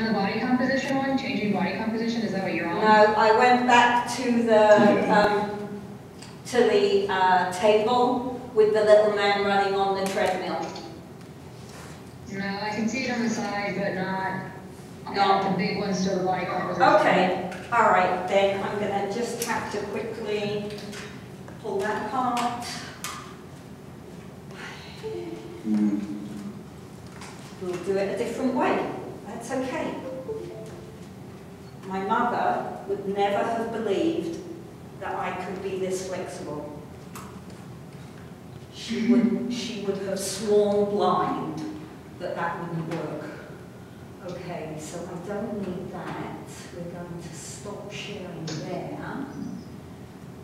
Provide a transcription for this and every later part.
on the body composition one? Changing body composition? Is that what you're on? No, I went back to the table with the little man running on the treadmill. No, I can see it on the side, but not the big ones, still the body composition. Okay, all right, then I'm going to just have to quickly pull that apart. We'll do it a different way. That's okay. My mother would never have believed that I could be this flexible. She would have sworn blind that that wouldn't work. Okay, so I don't need that. We're going to stop sharing there.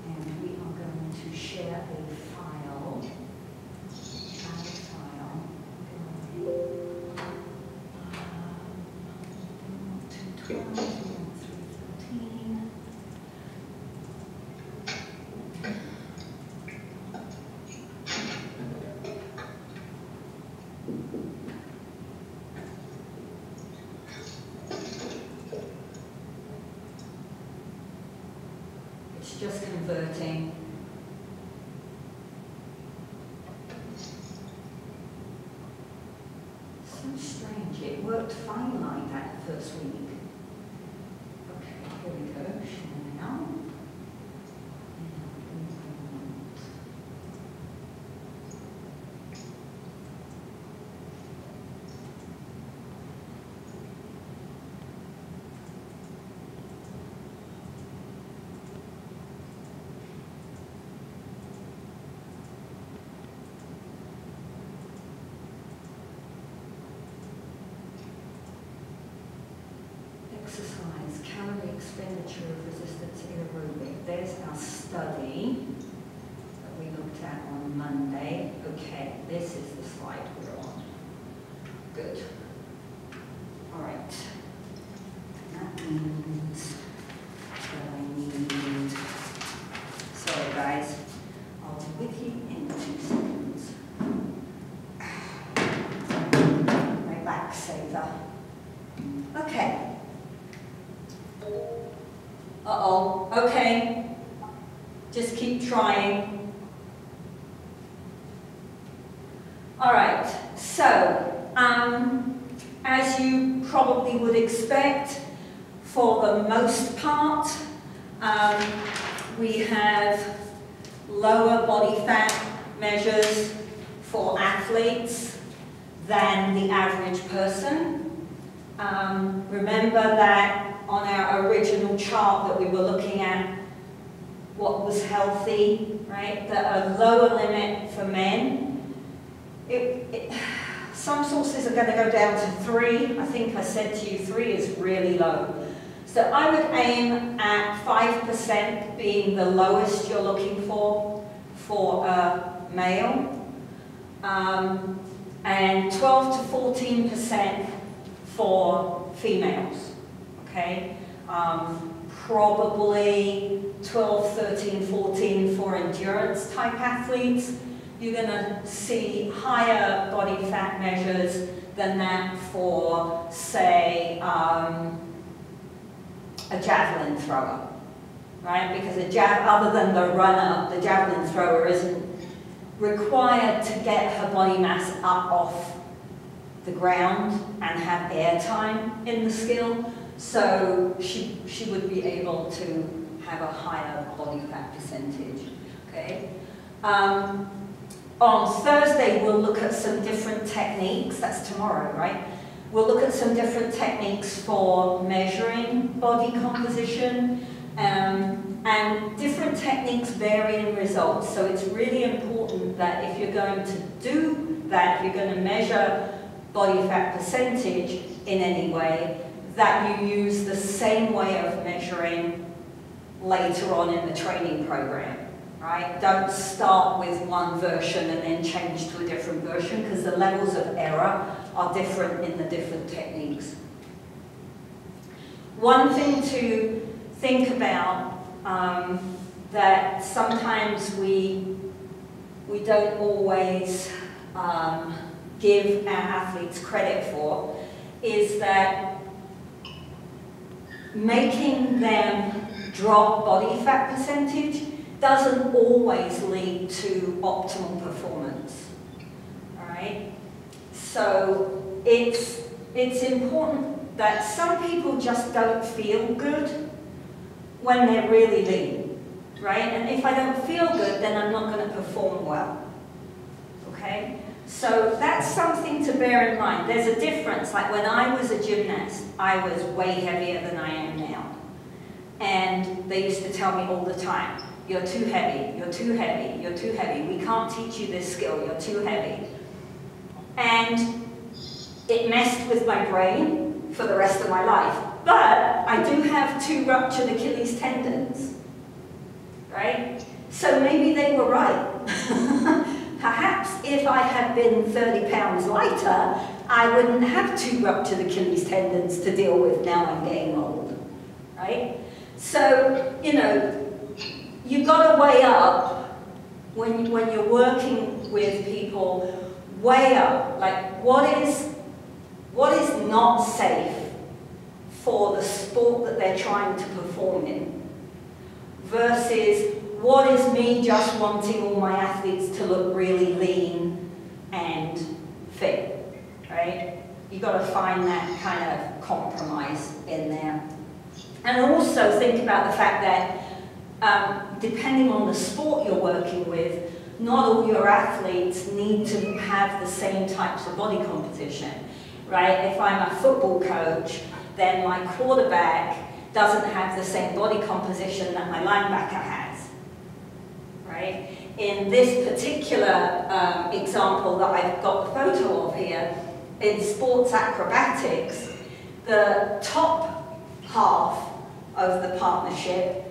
And we are going to share a file. Add a file. 212, 313. It's just converting. So strange, it worked fine like that first week. Okay, here we go, share now. Exercise, calorie expenditure of resistance aerobic. There's our study that we looked at on Monday. Okay, this is the slide we're on. Good. All right. That means that I need, sorry guys, I'll be with you in 2 seconds. My back saver. Okay. Uh-oh, okay. Just keep trying. All right, so, as you probably would expect, for the most part, we have lower body fat measures for athletes than the average person. Remember that on our original chart that we were looking at, what was healthy, right? A lower limit for men. Some sources are going to go down to 3. I think I said to you 3 is really low. So I would aim at 5% being the lowest you're looking for a male, and 12 to 14% for females. Okay, probably 12, 13, 14 for endurance type athletes. You're going to see higher body fat measures than that for, say, a javelin thrower, right? Because other than the runner, the javelin thrower isn't required to get her body mass up off the ground and have air time in the skill. So she would be able to have a higher body fat percentage, okay? On Thursday, we'll look at some different techniques. That's tomorrow, right? We'll look at some different techniques for measuring body composition, and different techniques vary in results. So it's really important that if you're going to do that, if you're going to measure body fat percentage in any way, that you use the same way of measuring later on in the training program, right? Don't start with one version and then change to a different version, because the levels of error are different in the different techniques. One thing to think about that sometimes we don't always give our athletes credit for is that making them drop body fat percentage doesn't always lead to optimal performance. All right? So it's important that some people just don't feel good when they're really lean, right? And if I don't feel good, then I'm not going to perform well. Okay? So that's something to bear in mind. There's a difference. Like when I was a gymnast, I was way heavier than I am now. And they used to tell me all the time, you're too heavy, you're too heavy, you're too heavy. We can't teach you this skill, you're too heavy. And it messed with my brain for the rest of my life. But I do have 2 ruptured Achilles tendons, right? So maybe they were right. Perhaps if I had been 30 pounds lighter, I wouldn't have 2 ruptured Achilles tendons to deal with now I'm getting old, right? So, you know, you've got to weigh up when you're working with people, weigh up, like what is not safe for the sport that they're trying to perform in versus what is me just wanting all my athletes to look really lean and fit, right? You've got to find that kind of compromise in there. And also think about the fact that depending on the sport you're working with, not all your athletes need to have the same types of body composition, right? If I'm a football coach, then my quarterback doesn't have the same body composition that my linebacker has, right? In this particular example that I've got the photo of here, in sports acrobatics, the top half of the partnership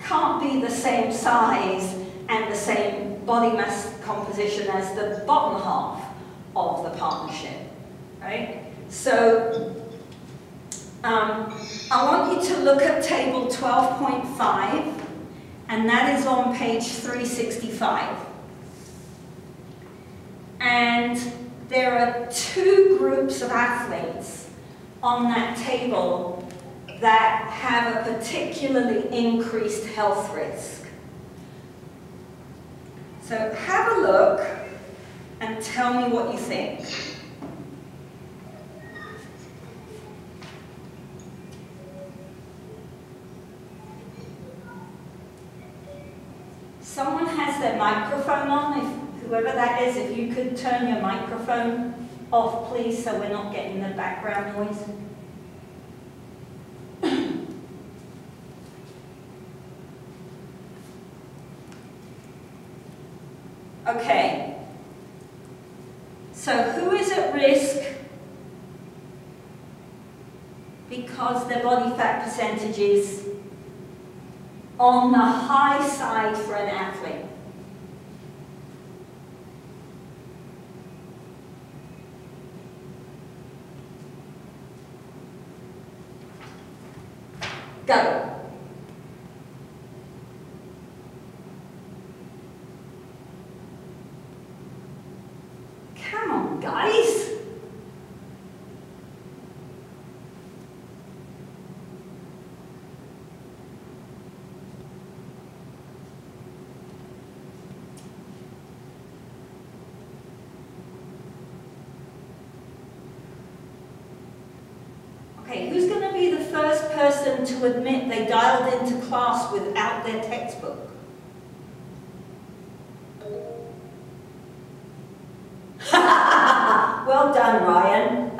can't be the same size and the same body mass composition as the bottom half of the partnership, right? So I want you to look at table 12.5, and that is on page 365. And there are 2 groups of athletes on that table that have a particularly increased health risk. So have a look and tell me what you think. Someone has their microphone on, if whoever that is, if you could turn your microphone off, please, so we're not getting the background noise. Okay, so who is at risk because their body fat percentage is on the high side for an athlete? Go. Come on, guys. Okay, who's going to be the first person to admit they dialed into class without their textbook? Well done, Ryan.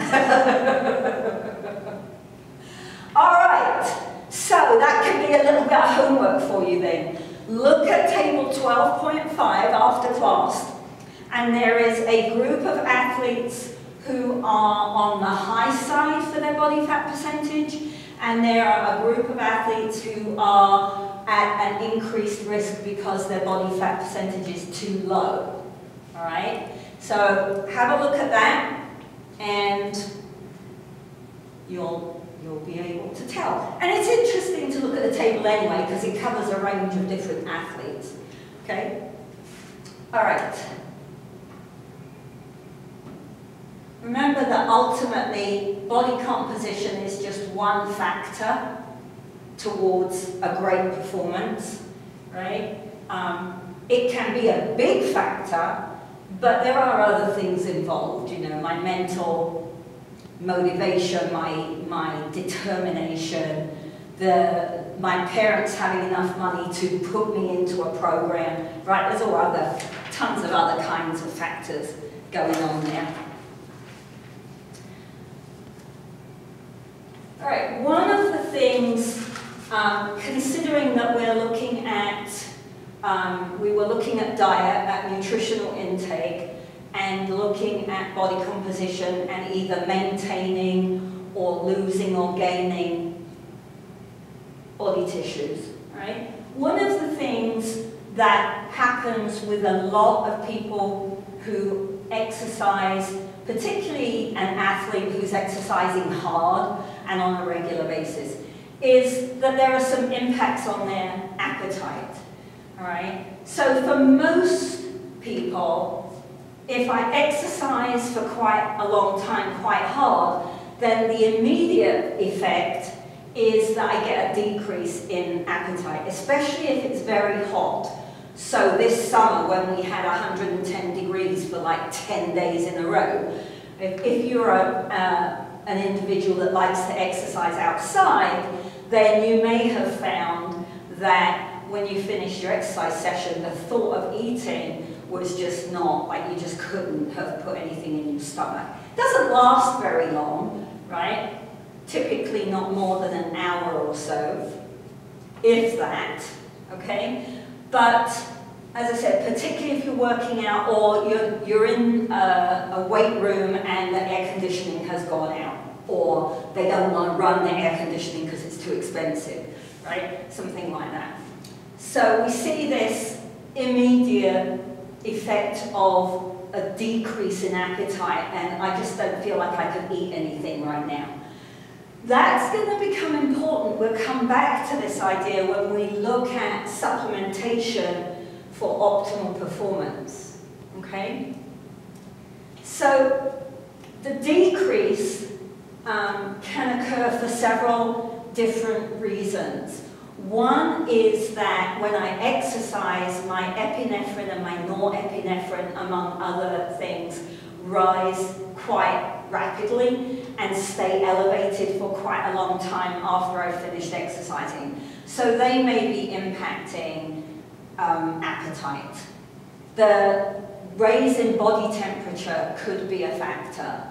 All right, so that could be a little bit of homework for you then. Look at table 12.5 after class, and there is a group of athletes who are on the high side for their body fat percentage, and there are a group of athletes who are at an increased risk because their body fat percentage is too low. All right? So have a look at that, and you'll be able to tell. And it's interesting to look at the table anyway, because it covers a range of different athletes. Okay? All right. Remember that ultimately body composition is just one factor towards a great performance, right? It can be a big factor, but there are other things involved, you know, my mental motivation, my determination, my parents having enough money to put me into a program, right? There's tons of other kinds of factors going on there. All right, one of the things, considering that we're looking at, we were looking at diet, at nutritional intake, and looking at body composition and either maintaining or losing or gaining body tissues, right? One of the things that happens with a lot of people who exercise, particularly an athlete who's exercising hard and on a regular basis, is that there are some impacts on their appetite, all right? So for most people, if I exercise for quite a long time, quite hard, then the immediate effect is that I get a decrease in appetite, especially if it's very hot. So this summer, when we had 110 degrees for like 10 days in a row, if you're an individual that likes to exercise outside, then you may have found that when you finish your exercise session, the thought of eating was just not, like you just couldn't have put anything in your stomach. It doesn't last very long, right? Typically not more than an hour or so, if that, okay? But as I said, particularly if you're working out or you're in a weight room and the air conditioning has gone out, or they don't want to run the air conditioning because it's too expensive, right? Something like that. So we see this immediate effect of a decrease in appetite, and I just don't feel like I can eat anything right now. That's going to become important. We'll come back to this idea when we look at supplementation for optimal performance, okay? So the decrease can occur for several different reasons. One is that when I exercise, my epinephrine and my norepinephrine, among other things, rise quite rapidly and stay elevated for quite a long time after I've finished exercising. So they may be impacting appetite. The raise in body temperature could be a factor.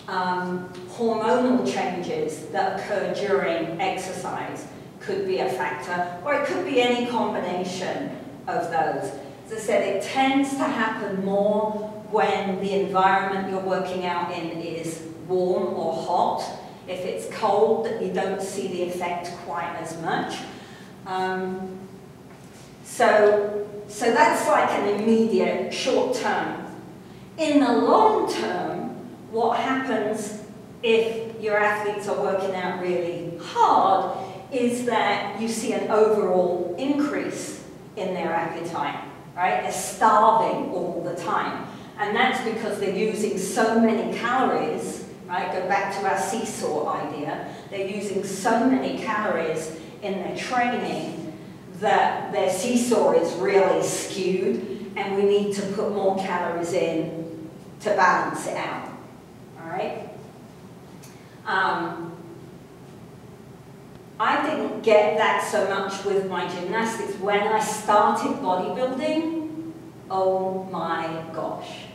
Hormonal changes that occur during exercise could be a factor, or it could be any combination of those. As I said, it tends to happen more when the environment you're working out in is warm or hot. If it's cold, you don't see the effect quite as much. So that's like an immediate short term. In the long term, what happens if your athletes are working out really hard is that you see an overall increase in their appetite, right? They're starving all the time. And that's because they're using so many calories, right? Go back to our seesaw idea. They're using so many calories in their training that their seesaw is really skewed, and we need to put more calories in to balance it out, all right? I didn't get that so much with my gymnastics. When I started bodybuilding, oh my gosh.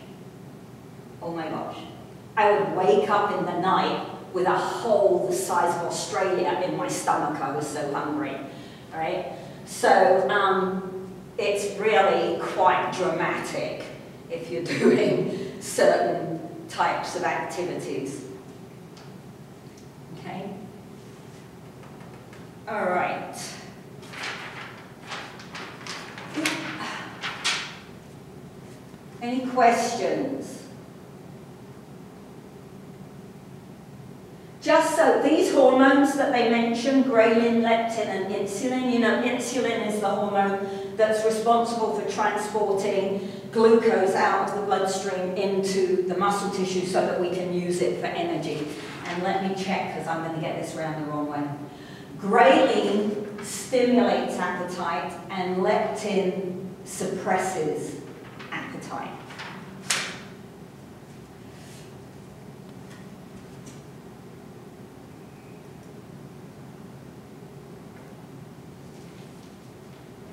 Oh my gosh. I would wake up in the night with a hole the size of Australia in my stomach. I was so hungry, right? So it's really quite dramatic if you're doing certain types of activities. Okay? All right. Any questions? Just so, these hormones that they mentioned, ghrelin, leptin, and insulin, you know, insulin is the hormone that's responsible for transporting glucose out of the bloodstream into the muscle tissue so that we can use it for energy. and let me check because I'm going to get this round the wrong way. Ghrelin stimulates appetite and leptin suppresses appetite.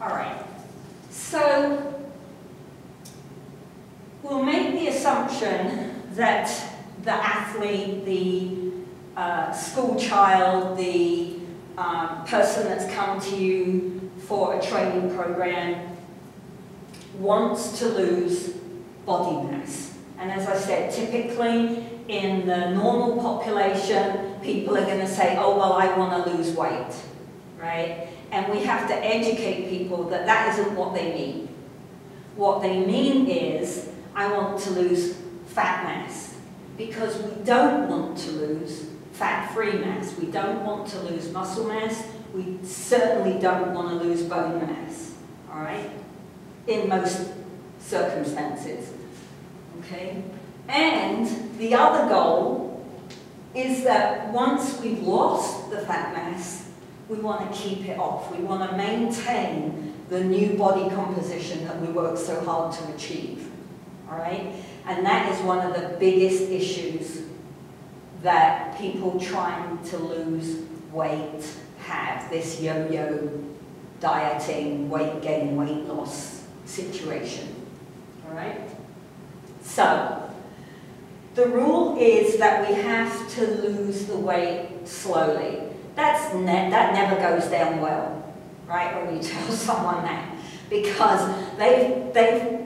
All right, so we'll make the assumption that the athlete, the school child, the person that's come to you for a training program wants to lose body mass. And as I said, typically in the normal population, people are going to say, oh, well, I want to lose weight, right? And we have to educate people that that isn't what they mean. What they mean is, I want to lose fat mass, because we don't want to lose fat-free mass. We don't want to lose muscle mass. We certainly don't want to lose bone mass, all right? In most circumstances, okay? And the other goal is that once we've lost the fat mass, we want to keep it off. We want to maintain the new body composition that we work so hard to achieve, all right? And that is one of the biggest issues that people trying to lose weight have, this yo-yo dieting, weight gain, weight loss situation, all right? So, the rule is that we have to lose the weight slowly. That never goes down well, right, when you tell someone that, because they've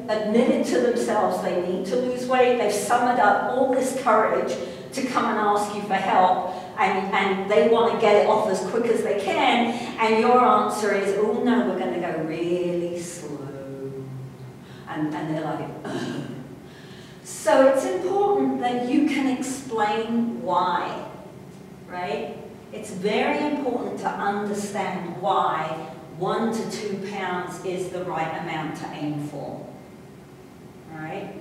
admitted to themselves they need to lose weight, they've summoned up all this courage to come and ask you for help, and they want to get it off as quick as they can, and your answer is, oh no, we're going to go really slow. And they're like, ugh. So it's important that you can explain why, right? It's very important to understand why 1 to 2 pounds is the right amount to aim for. All right?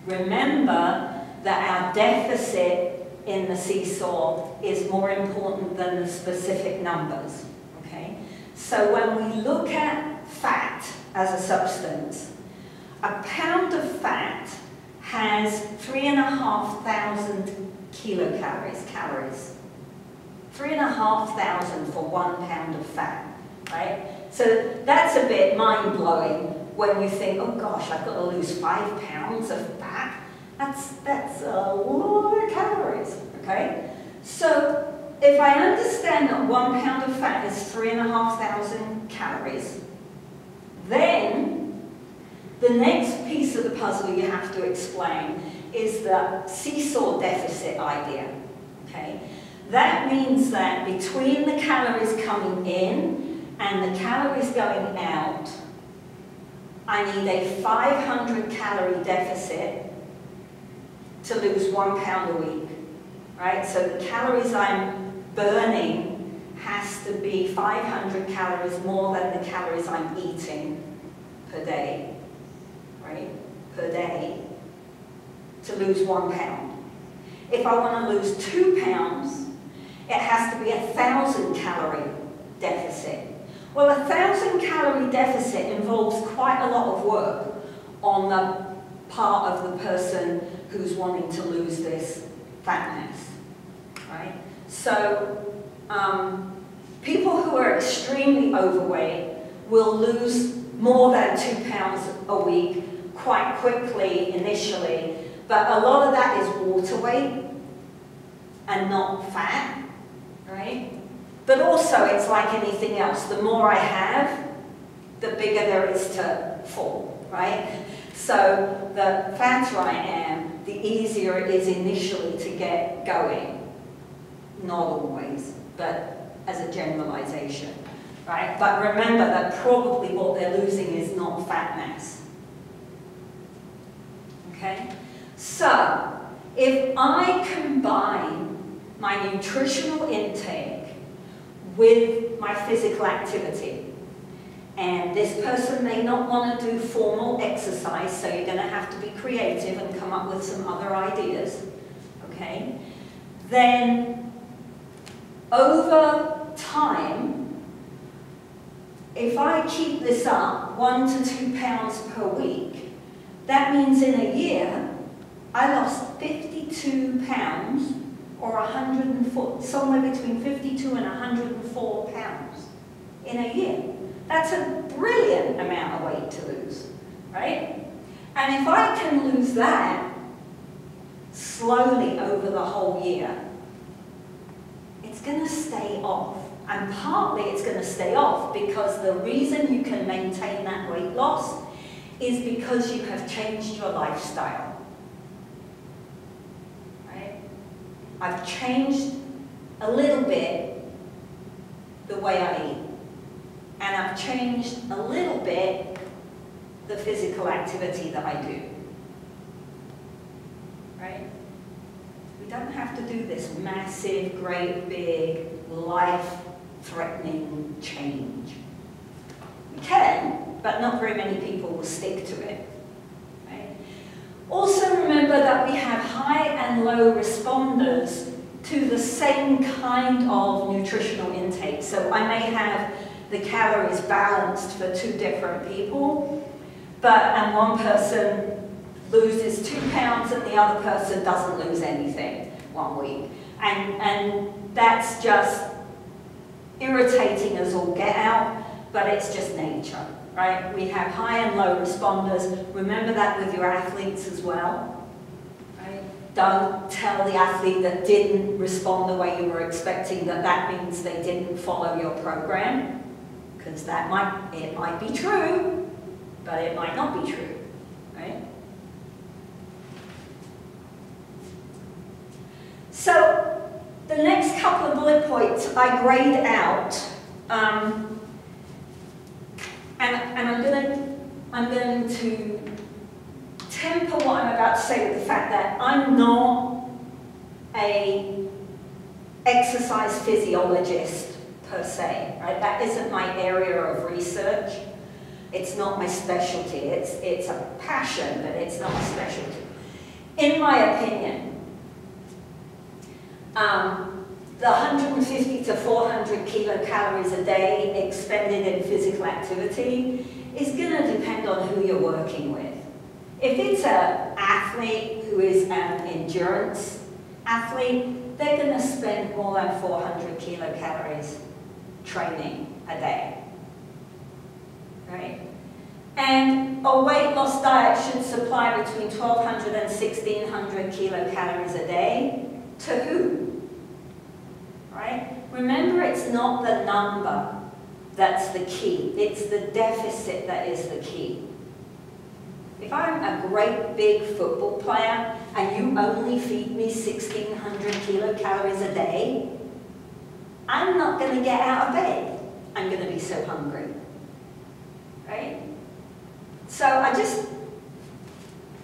Remember that our deficit in the seesaw is more important than the specific numbers. Okay? So when we look at fat as a substance, a pound of fat has 3,500 calories. 3,500 for 1 pound of fat, right? So that's a bit mind-blowing when you think, oh gosh, I've got to lose 5 pounds of fat. That's a lot of calories, okay? So if I understand that 1 pound of fat is 3,500 calories, then the next piece of the puzzle you have to explain is the seesaw deficit idea, okay? That means that between the calories coming in and the calories going out, I need a 500 calorie deficit to lose 1 pound a week, right? So the calories I'm burning has to be 500 calories more than the calories I'm eating per day, right? Per day, to lose 1 pound. If I want to lose 2 pounds, it has to be 1,000 calorie deficit. Well, 1,000 calorie deficit involves quite a lot of work on the part of the person who's wanting to lose this fat mass, right? So, people who are extremely overweight will lose more than 2 pounds a week quite quickly initially, but a lot of that is water weight and not fat. Right? But also, it's like anything else. The more I have, the bigger there is to fall, right? So the fatter I am, the easier it is initially to get going. Not always, but as a generalization, right? But remember that probably what they're losing is not fat mass. Okay? So, if I combine my nutritional intake with my physical activity. And this person may not want to do formal exercise, so you're going to have to be creative and come up with some other ideas, okay? then over time, if I keep this up 1 to 2 pounds per week, that means in a year, I lost 52 pounds, or 104, somewhere between 52 and 104 pounds in a year. That's a brilliant amount of weight to lose, right? And if I can lose that slowly over the whole year, it's going to stay off. And partly it's going to stay off because the reason you can maintain that weight loss is because you have changed your lifestyle. Right? I've changed a little bit the way I eat. And I've changed a little bit the physical activity that I do. Right? We don't have to do this massive, great, big, life-threatening change. We can, but not very many people will stick to it. Right? Also remember that we have high and low responders to the same kind of nutritional intake. So I may have the calories balanced for 2 different people, and one person loses 2 pounds and the other person doesn't lose anything one week. And that's just irritating as all get out, but it's just nature, right? We have high and low responders. Remember that with your athletes as well, right? Don't tell the athlete that didn't respond the way you were expecting that means they didn't follow your program, because it might be true, but it might not be true, right? So the next couple of bullet points I grayed out, and I'm going to temper what I'm about to say with the fact that I'm not an exercise physiologist per se, right? That isn't my area of research. It's not my specialty. It's a passion, but it's not a specialty. In my opinion, the 150 to 400 kilocalories a day expended in physical activity is going to depend on who you're working with. If it's an athlete who is an endurance athlete, they're going to spend more than 400 kilocalories training a day, right? And a weight loss diet should supply between 1,200 and 1,600 kilocalories a day. To who? Right? Remember, it's not the number that's the key. It's the deficit that is the key. If I'm a great big football player and you only feed me 1,600 kilocalories a day, I'm not going to get out of bed. I'm going to be so hungry. Right? So I just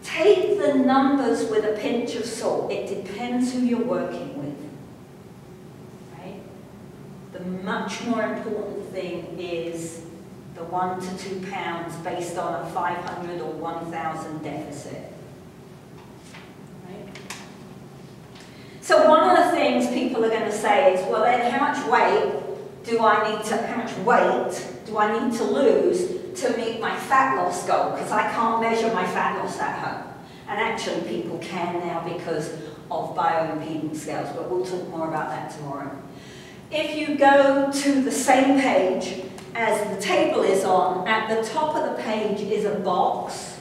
take the numbers with a pinch of salt. It depends who you're working with. Right? The much more important thing is the 1 to 2 pounds based on a 500 or 1,000 deficit. Right? So one of the things people are going to say is, well then how much weight do I need to lose to meet my fat loss goal? Because I can't measure my fat loss at home. And actually people can now because of bioimpedance scales, but we'll talk more about that tomorrow. If you go to the same page as the table is on, at the top of the page is a box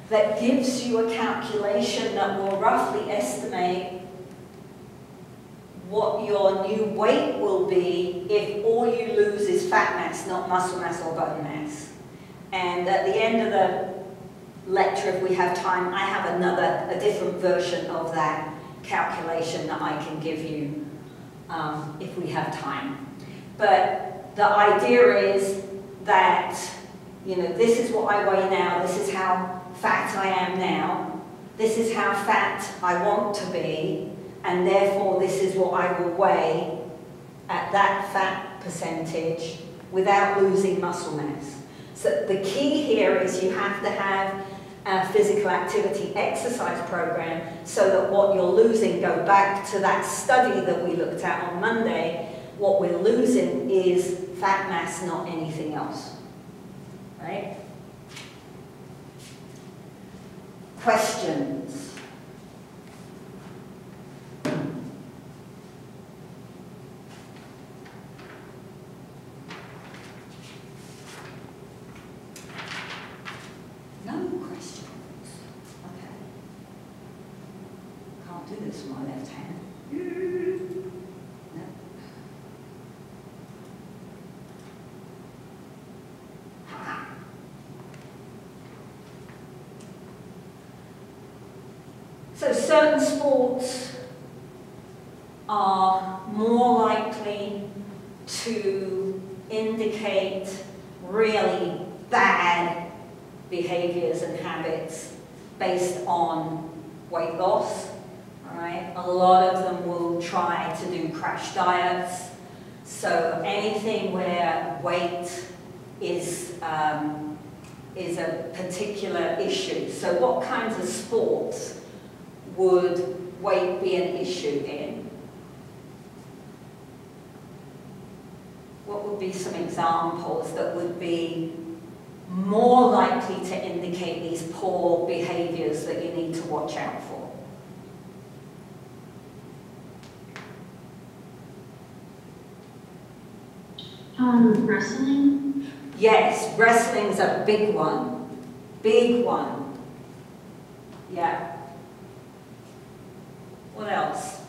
that gives you a calculation that will roughly estimate what your new weight will be if all you lose is fat mass, not muscle mass or bone mass. And at the end of the lecture, if we have time, I have a different version of that calculation that I can give you if we have time. But the idea is that, you know, this is what I weigh now, this is how fat I am now, this is how fat I want to be, and therefore this is what I will weigh at that fat percentage without losing muscle mass. So the key here is you have to have physical activity exercise program, so that what you're losing, go back to that study that we looked at on Monday, what we're losing is fat mass, not anything else, right? Questions? No questions. Okay. Can't do this with my left hand. No. So certain sports are more likely to indicate really bad behaviors and habits based on weight loss. All right? A lot of them will try to do crash diets. So anything where weight is a particular issue. So what kinds of sports would weight be an issue in? What would be some examples that would be more likely to indicate these poor behaviors that you need to watch out for? Wrestling? Yes, wrestling's a big one. Big one. Yeah. What else?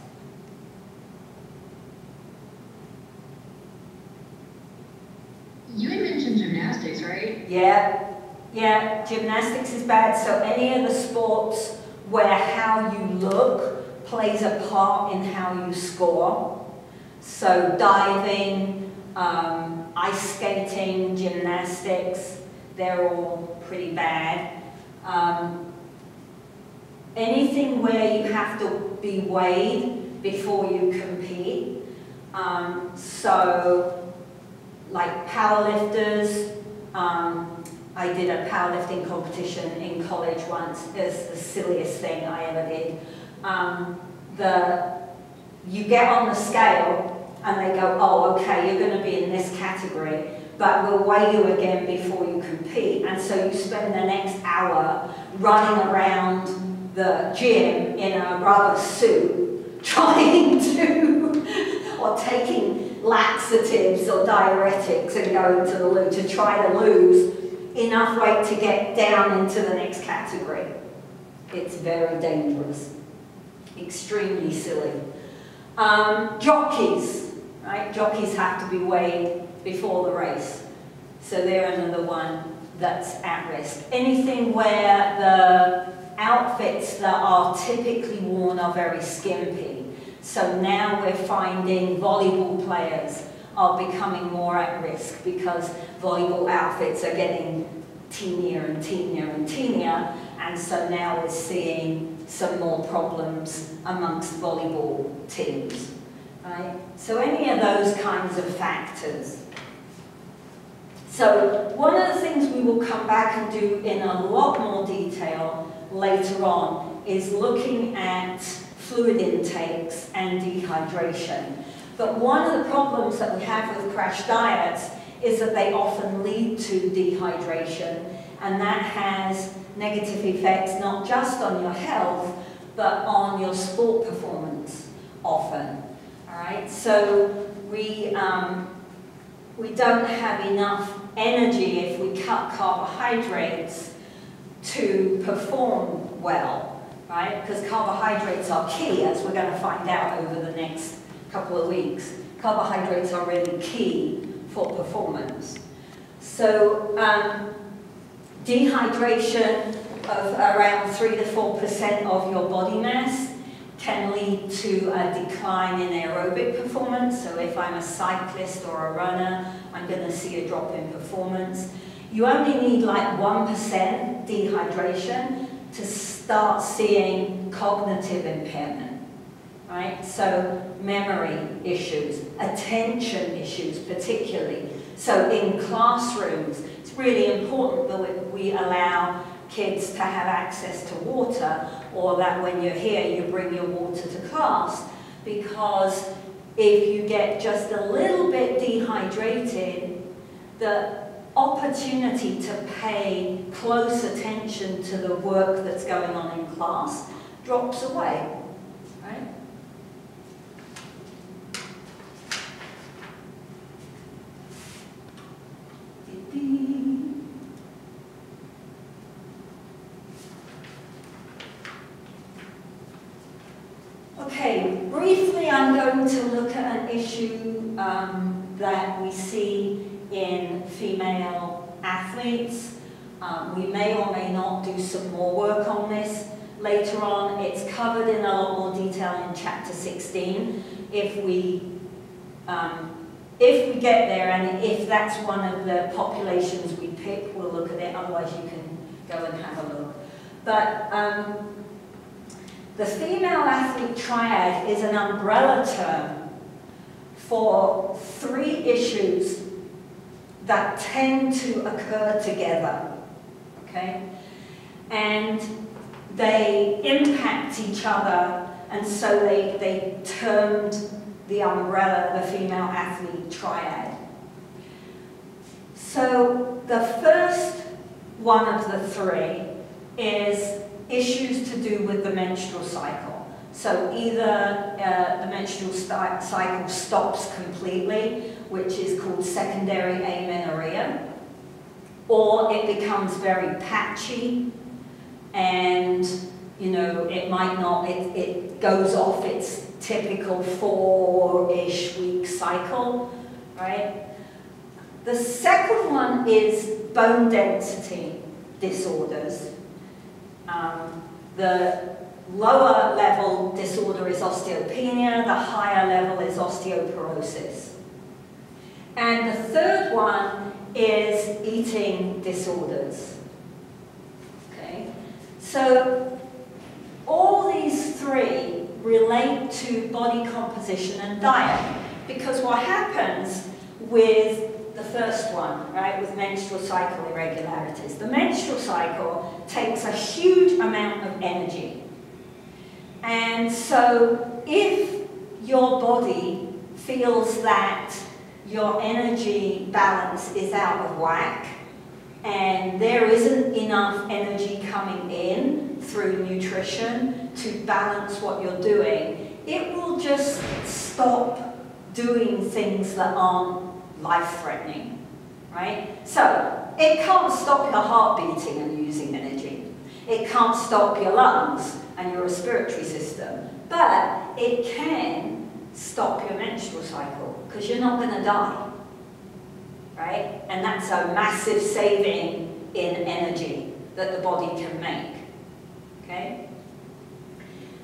You had mentioned gymnastics, right? Yeah, gymnastics is bad. So any of the sports where how you look plays a part in how you score. So diving, ice skating, gymnastics, they're all pretty bad. Anything where you have to be weighed before you compete. So like powerlifters, I did a powerlifting competition in college once. It's the silliest thing I ever did. You get on the scale and they go, oh, okay, you're going to be in this category, but we'll weigh you again before you compete. And so you spend the next hour running around the gym in a rubber suit, trying to, or taking laxatives or diuretics and going to the loo to try to lose enough weight to get down into the next category. It's very dangerous, extremely silly. Jockeys, right? Jockeys have to be weighed before the race. So they're another one that's at risk. Anything where the outfits that are typically worn are very skimpy. So now we're finding volleyball players are becoming more at risk because volleyball outfits are getting teenier and teenier and teenier, and so now we're seeing some more problems amongst volleyball teams, right? So any of those kinds of factors. So one of the things we will come back and do in a lot more detail later on is looking at fluid intakes and dehydration. But one of the problems that we have with crash diets is that they often lead to dehydration, and that has negative effects not just on your health, but on your sport performance often. All right, so we don't have enough energy if we cut carbohydrates to perform well, right? Because carbohydrates are key, as we're going to find out over the next couple of weeks. Carbohydrates are really key for performance. So dehydration of around 3 to 4% of your body mass can lead to a decline in aerobic performance. So if I'm a cyclist or a runner, I'm going to see a drop in performance. You only need like 1% dehydration to start seeing cognitive impairment, right? So memory issues, attention issues particularly. So in classrooms, it's really important that we allow kids to have access to water, or that when you're here you bring your water to class, because if you get just a little bit dehydrated, the opportunity to pay close attention to the work that's going on in class drops away, right? Okay, briefly I'm going to look at an issue that we see in female athletes. We may or may not do some more work on this later on. It's covered in a lot more detail in chapter 16. If we get there, and if that's one of the populations we pick, we'll look at it. Otherwise, you can go and have a look. But the female athlete triad is an umbrella term for 3 issues that tend to occur together, okay? And they impact each other, and so they termed the umbrella the female athlete triad. So the first one of the 3 is issues to do with the menstrual cycle. So either the menstrual cycle stops completely, which is called secondary amenorrhea, or it becomes very patchy, and it might not, it goes off its typical 4-ish week cycle, right? The second one is bone density disorders. The lower level disorder is osteopenia, the higher level is osteoporosis. And the third one is eating disorders. Okay? So all these 3 relate to body composition and diet, because what happens with the first one, right, with menstrual cycle irregularities, the menstrual cycle takes a huge amount of energy. And so if your body feels that your energy balance is out of whack, and there isn't enough energy coming in through nutrition to balance what you're doing, it will just stop doing things that aren't life-threatening, right? So it can't stop your heart beating and using energy. It can't stop your lungs and your respiratory system, but it can stop your menstrual cycle, because you're not going to die, right? And that's a massive saving in energy that the body can make, okay?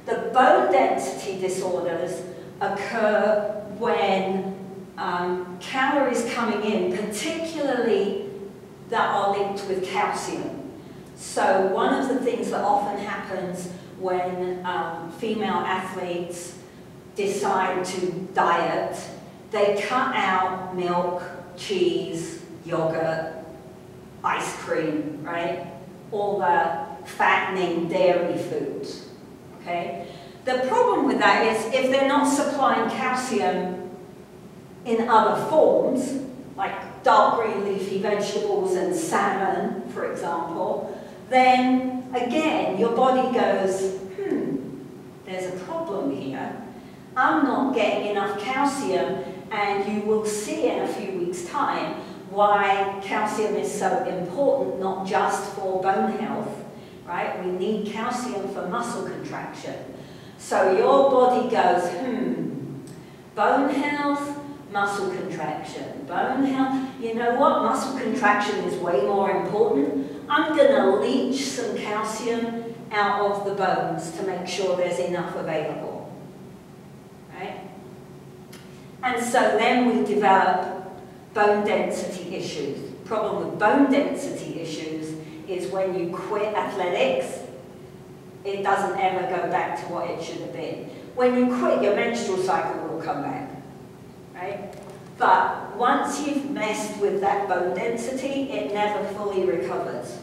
The bone density disorders occur when calories coming in, particularly that are linked with calcium. So one of the things that often happens when female athletes decide to diet, they cut out milk, cheese, yogurt, ice cream, right? All the fattening dairy foods, okay? The problem with that is if they're not supplying calcium in other forms, like dark green leafy vegetables and salmon, for example, then again your body goes, there's a problem here. I'm not getting enough calcium, and you will see in a few weeks' time why calcium is so important, not just for bone health, right? We need calcium for muscle contraction. So your body goes, bone health, muscle contraction, bone health. You know what? Muscle contraction is way more important. I'm going to leach some calcium out of the bones to make sure there's enough available, right? And so then we develop bone density issues. The problem with bone density issues is when you quit athletics, it doesn't ever go back to what it should have been. When you quit, your menstrual cycle will come back, right? But once you've messed with that bone density, it never fully recovers.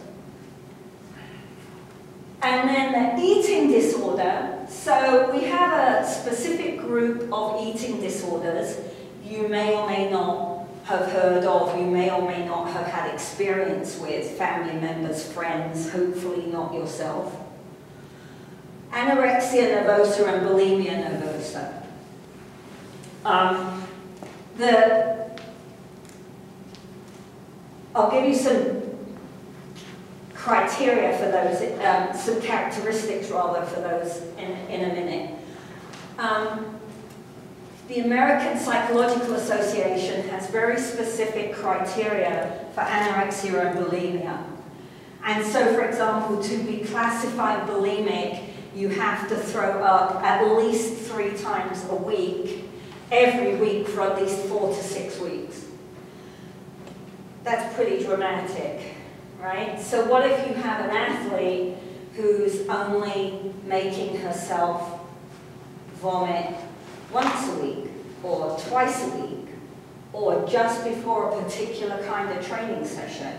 And then the eating disorder. So we have a specific group of eating disorders you may or may not have heard of, you may or may not have had experience with, family members, friends, hopefully not yourself. Anorexia nervosa and bulimia nervosa. I'll give you some criteria for those, some characteristics rather for those in a minute. The American Psychological Association has very specific criteria for anorexia and bulimia. And so, for example, to be classified bulimic, you have to throw up at least 3 times a week, every week for at least 4 to 6 weeks. That's pretty dramatic, right? So what if you have an athlete who's only making herself vomit once a week, or twice a week, or just before a particular kind of training session,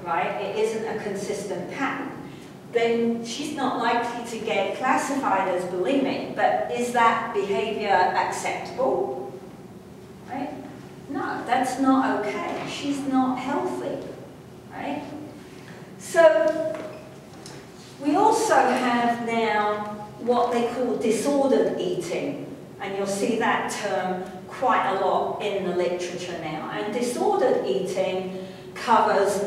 right? It isn't a consistent pattern. Then she's not likely to get classified as bulimic, but is that behavior acceptable? Right? No, that's not okay. She's not healthy, right? So we also have now what they call disordered eating, and you'll see that term quite a lot in the literature now. And disordered eating covers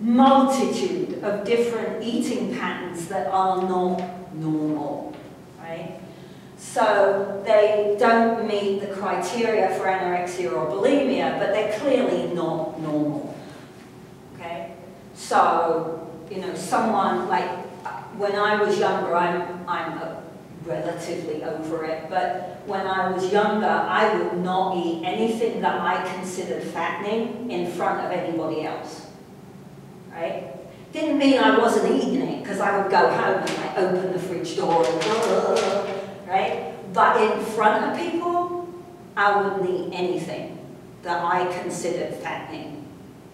multitude of different eating patterns that are not normal, right? So they don't meet the criteria for anorexia or bulimia, but they're clearly not normal, okay? So, you know, someone like, when I was younger, I'm relatively over it, but when I was younger, I would not eat anything that I considered fattening in front of anybody else, right? Didn't mean I wasn't eating it, because I would go home and like open the fridge door and right? But in front of people, I wouldn't eat anything that I considered fattening,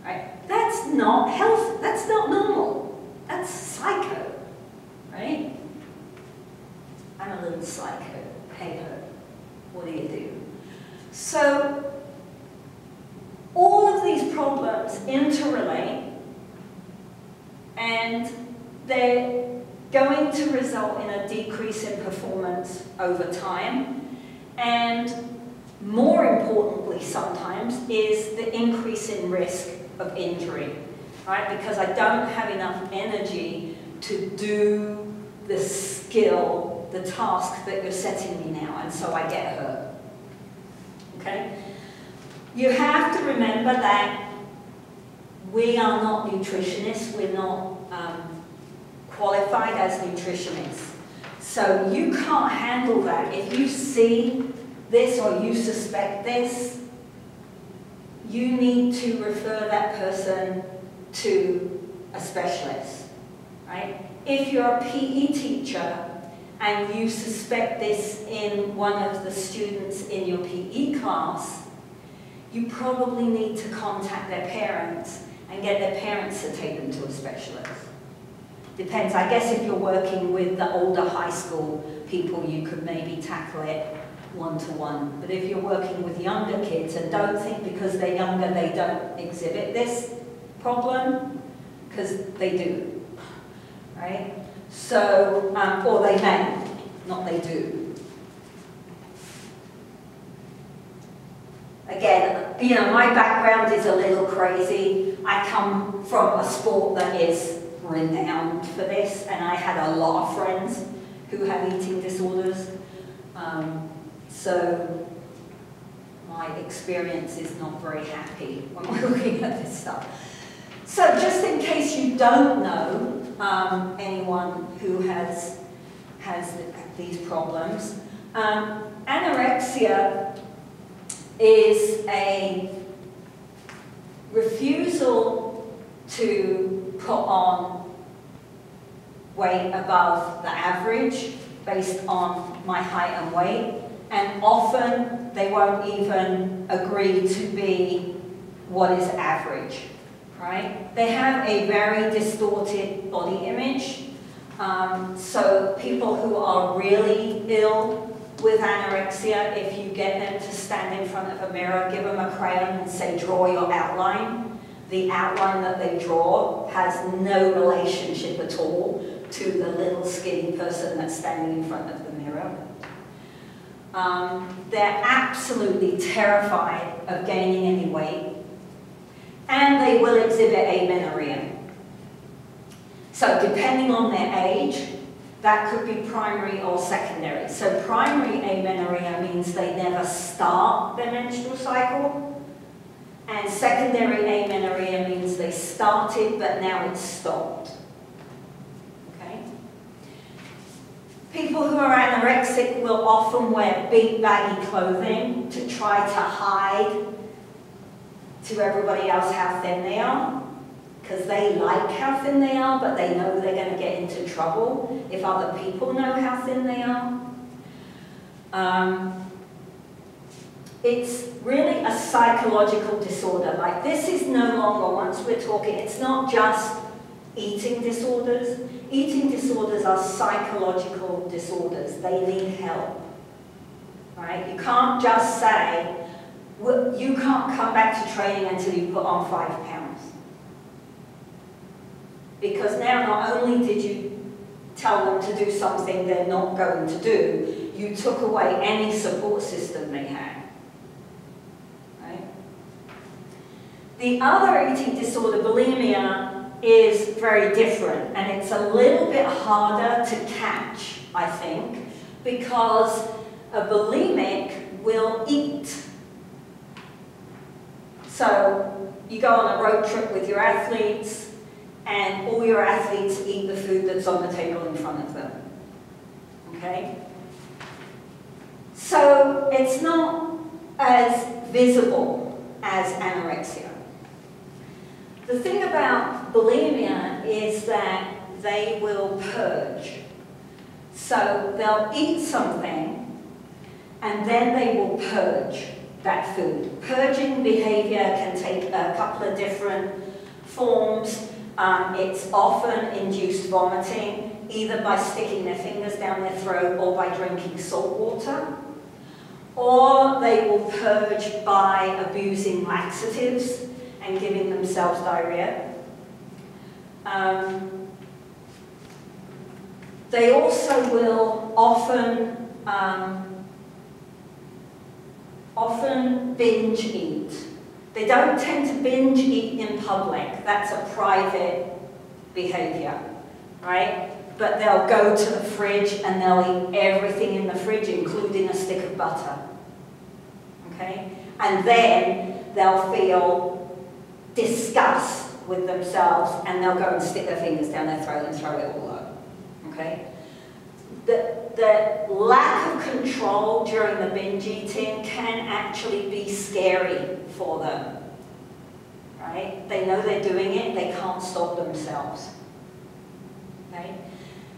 right? That's not healthy, that's not normal, that's psycho, right? I'm a little psycho, hey ho, what do you do? So, all of these problems interrelate, and they're going to result in a decrease in performance over time, and more importantly sometimes is the increase in risk of injury, right? Because I don't have enough energy to do the skill, the task that you're setting me now, and so I get hurt, okay? You have to remember that we are not nutritionists, we're not qualified as nutritionists. So you can't handle that. If you see this or you suspect this, you need to refer that person to a specialist, right? If you're a PE teacher and you suspect this in one of the students in your PE class, you probably need to contact their parents and get their parents to take them to a specialist. Depends. I guess if you're working with the older high school people, you could maybe tackle it one-to-one. But if you're working with younger kids, and don't think because they're younger they don't exhibit this problem, because they do, right? So, or they may, not they do. Again, you know, my background is a little crazy. I come from a sport that is renowned for this, and I had a lot of friends who have eating disorders. So my experience is not very happy when we're looking at this stuff. So just in case you don't know anyone who has these problems, anorexia is a refusal to put on weight above the average based on my height and weight, and often they won't even agree to be what is average, right? They have a very distorted body image. So people who are really ill with anorexia, if you get them to stand in front of a mirror, give them a crayon and say, draw your outline. The outline that they draw has no relationship at all to the little skinny person that's standing in front of the mirror. They're absolutely terrified of gaining any weight, and they will exhibit amenorrhea. So depending on their age, that could be primary or secondary. So primary amenorrhea means they never start their menstrual cycle, and secondary amenorrhea means they started but now it's stopped. Okay? People who are anorexic will often wear big baggy clothing to try to hide to everybody else how thin they are, because they like how thin they are, but they know they're going to get into trouble if other people know how thin they are. It's really a psychological disorder. Like, this is no longer, once we're talking, it's not just eating disorders. Eating disorders are psychological disorders. They need help. Right? You can't just say, well, you can't come back to training until you put on 5 pounds. Because now not only did you tell them to do something they're not going to do, you took away any support system they had. Right? The other eating disorder, bulimia, is very different, and it's a little bit harder to catch, I think, because a bulimic will eat. So you go on a road trip with your athletes, and all your athletes eat the food that's on the table in front of them. Okay? So it's not as visible as anorexia. The thing about bulimia is that they will purge. So they'll eat something, and then they will purge that food. Purging behavior can take a couple of different forms. It's often induced vomiting, either by sticking their fingers down their throat or by drinking salt water. Or they will purge by abusing laxatives and giving themselves diarrhea. They also will often binge eat. They don't tend to binge eat in public. That's a private behavior, right? But they'll go to the fridge and they'll eat everything in the fridge, including a stick of butter, okay? And then they'll feel disgust with themselves and they'll go and stick their fingers down their throat and throw it all up, okay? The lack of control during the binge eating can actually be scary for them, right? They know they're doing it, they can't stop themselves, okay?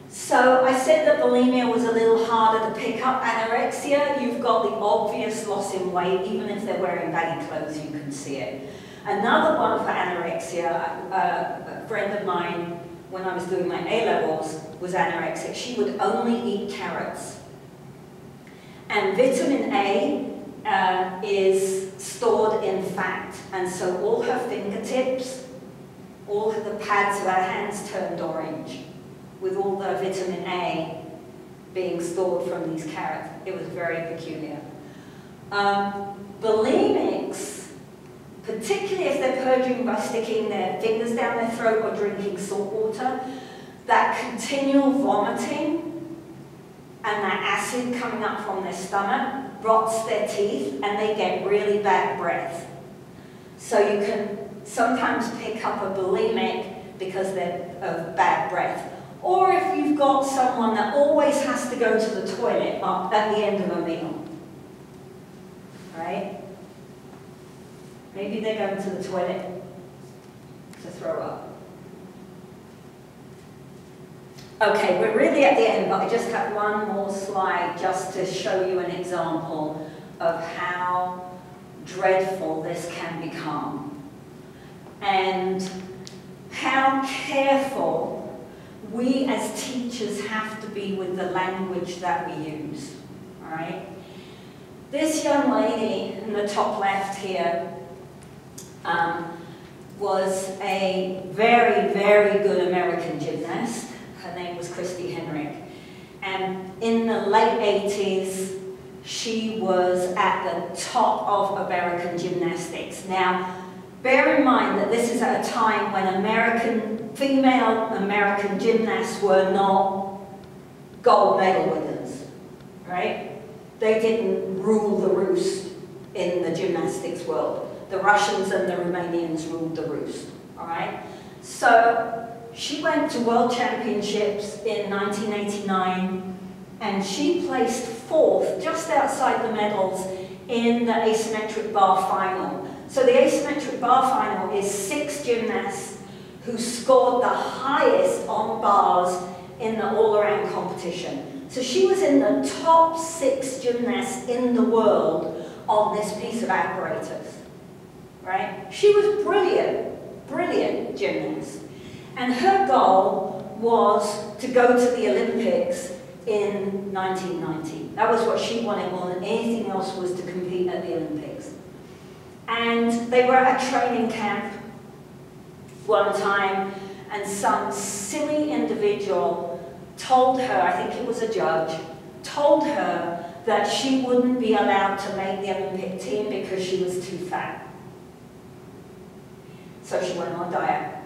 So I said that bulimia was a little harder to pick up. Anorexia, you've got the obvious loss in weight, even if they're wearing baggy clothes, you can see it. Another one for anorexia, a friend of mine, when I was doing my A-levels, was anorexic. She would only eat carrots. And vitamin A is stored in fat, and so all her fingertips, all of the pads of her hands turned orange, with all the vitamin A being stored from these carrots. It was very peculiar. Bulimics, particularly if they're purging by sticking their fingers down their throat or drinking salt water, that continual vomiting and that acid coming up from their stomach rots their teeth and they get really bad breath. So you can sometimes pick up a bulimic because they're of bad breath. Or if you've got someone that always has to go to the toilet at the end of a meal, right? Maybe they're going to the toilet to throw up. Okay, we're really at the end, but I just have one more slide just to show you an example of how dreadful this can become and how careful we as teachers have to be with the language that we use, all right? This young lady in the top left here was a very, very good American gymnast. Her name was Christy Henrik. And in the late 80s, she was at the top of American gymnastics. Now, bear in mind that this is at a time when female American gymnasts were not gold medal winners, right? They didn't rule the roost in the gymnastics world. The Russians and the Romanians ruled the roost, all right? So she went to World Championships in 1989, and she placed 4th, just outside the medals, in the asymmetric bar final. So the asymmetric bar final is 6 gymnasts who scored the highest on bars in the all-around competition. So she was in the top 6 gymnasts in the world on this piece of apparatus, right? She was brilliant, brilliant gymnast. And her goal was to go to the Olympics in 1990. That was what she wanted more than anything else, was to compete at the Olympics. And they were at a training camp one time, and some silly individual told her, I think it was a judge, told her that she wouldn't be allowed to make the Olympic team because she was too fat. So she went on a diet.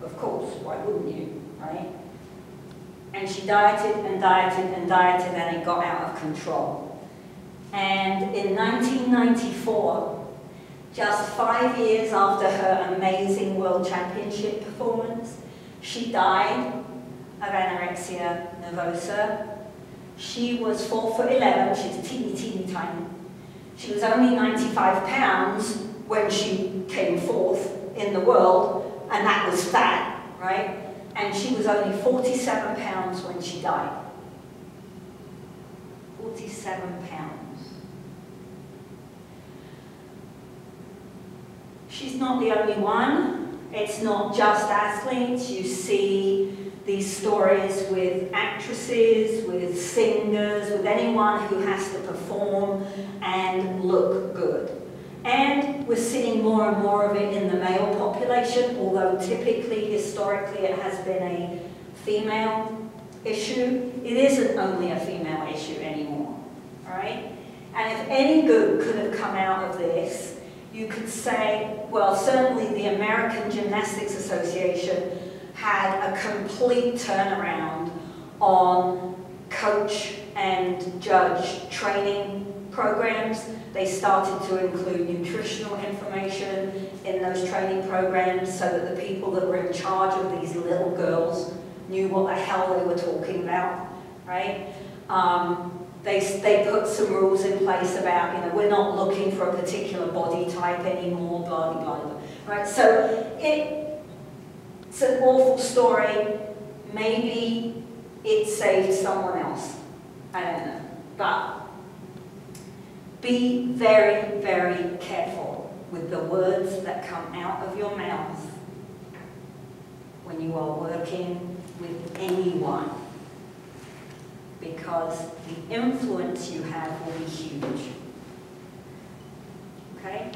Of course, why wouldn't you, right? And she dieted and dieted and dieted, and it got out of control. And in 1994, just 5 years after her amazing World Championship performance, she died of anorexia nervosa. She was 4'11", she's teeny tiny. She was only 95 pounds when she came 4th in the world, and that was fat, right? And she was only 47 pounds when she died. 47 pounds. She's not the only one. It's not just athletes. You see these stories with actresses, with singers, with anyone who has to perform and look good. And we're seeing more and more of it in the male population, although typically, historically, it has been a female issue. It isn't only a female issue anymore, all right? And if any good could have come out of this, you could say, well, certainly the American Gymnastics Association had a complete turnaround on coach and judge training programs. They started to include nutritional information in those training programs so that the people that were in charge of these little girls knew what the hell they were talking about, right? They put some rules in place about, you know, we're not looking for a particular body type anymore, blah, blah, blah, blah, right? So it's an awful story. Maybe it saved someone else. I don't know. But be very, very careful with the words that come out of your mouth when you are working with anyone, because the influence you have will be huge. Okay?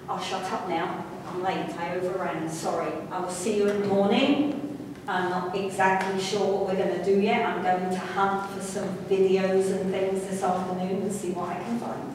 I'll shut up now. I'm late. I overran. Sorry. I will see you in the morning. I'm not exactly sure what we're going to do yet. I'm going to hunt for some videos and things this afternoon and see what I can find.